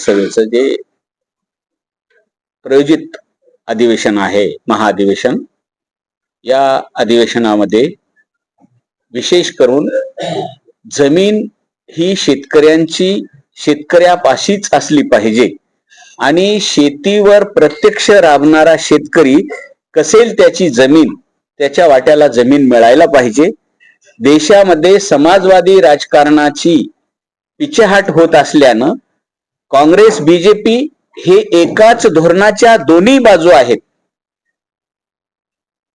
लोकसभेचं जे प्रायोजित अधिवेशन आहे, महाअधिवेशन, या अधिवेशनामध्ये विशेष करून जमीन ही शेतकऱ्यांची शेतकऱ्यापाशीच असली पाहिजे आणि शेतीवर प्रत्यक्ष राबणारा शेतकरी कसेल त्याची जमीन, त्याच्या वाट्याला जमीन मिळायला पाहिजे. देशामध्ये समाजवादी राजकारणाची पिछेहाट होत असल्यानं काँग्रेस बीजेपी हे एकाच धोरणाच्या दोन्ही बाजू आहेत.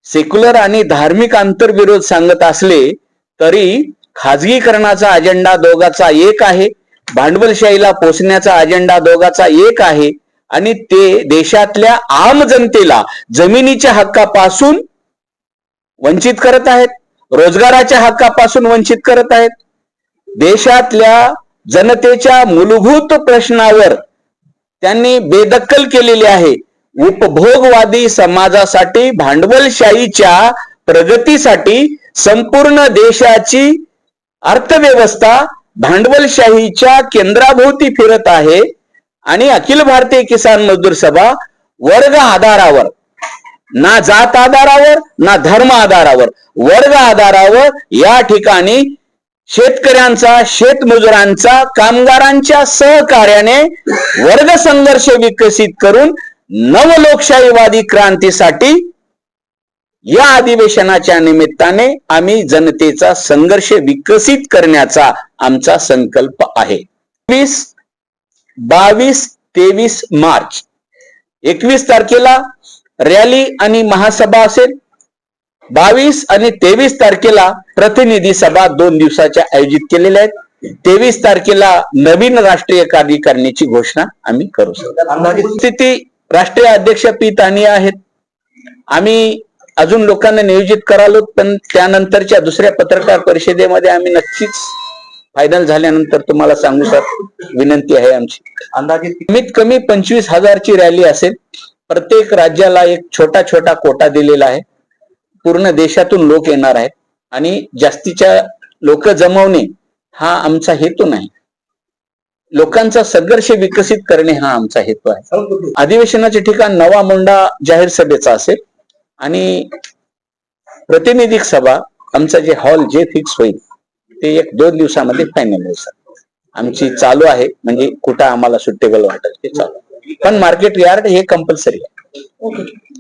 सेक्युलर आणि धार्मिक आंतरविरोध सांगत असले तरी खाजगीकरणाचा अजेंडा दोघाचा एक आहे, भांडवलशाहीला पोचण्याचा अजेंडा दोघाचा एक आहे आणि ते देशातल्या आम जनतेला जमिनीच्या हक्कापासून वंचित करत आहेत, रोजगाराच्या हक्कापासून वंचित करत आहेत. देशातल्या जनतेच्या मूलभूत प्रश्नावर त्यांनी बेदखल केलेली आहे. उपभोगवादी समाजासाठी, भांडवलशाहीच्या प्रगतीसाठी संपूर्ण देशाची अर्थव्यवस्था भांडवलशाहीच्या केंद्राभोवती फिरत आहे आणि अखिल भारतीय किसान मजदूर सभा वर्ग आधारावर, ना जात आधारावर ना धर्म आधारावर, वर्ग आधारावर या ठिकाणी शेतकऱ्यांचा, शेतमजुरांचा, कामगारांच्या सहकार्याने वर्ग संघर्ष विकसित करून नवलोकशाहीवादी क्रांतीसाठी या अधिवेशनाच्या निमित्ताने आम्ही जनतेचा संघर्ष विकसित करण्याचा आमचा संकल्प आहे. 22, 23 मार्च 21 तारखेला रॅली आणि महासभा असेल. 22 आणि 23 तारखेला प्रतिनिधी सभा 2 दिवसाच्या आयोजित केलेल्या आहेत. 23 तारखेला नवीन राष्ट्रीय कार्यकारिणीची घोषणा आम्ही करू शकतो. स्थिती राष्ट्रीय अध्यक्ष पी तानिया आहेत. आम्ही अजून लोकांना नियोजित करालो, पण त्यानंतरच्या दुसऱ्या पत्रकार परिषदेमध्ये आम्ही नक्कीच फायनल झाल्यानंतर तुम्हाला सांगू सर, विनंती आहे आमची. अंदाजे कमीत कमी 25,000ची रॅली असेल. प्रत्येक राज्याला एक छोटा छोटा कोटा दिलेला आहे. पूर्ण देशातून लोक येणार आहेत आणि जास्तीच्या लोक जमवणे हा आमचा हेतू नाही. लोकांचा संघर्ष विकसित करणे हा आमचा हेतू आहे. अधिवेशनाचे ठिकाण नवा मोंढा जाहीर सभेचा असेल आणि प्रतिनिधिक सभा आमचा जे हॉल जे फिक्स होईल ते 1-2 दिवसामध्ये फायनल होईल. आमची चालू आहे, म्हणजे कुठं आम्हाला सुटेबल वाटेल ते चालू, पण मार्केट यार्ड हे कंपल्सरी आहे.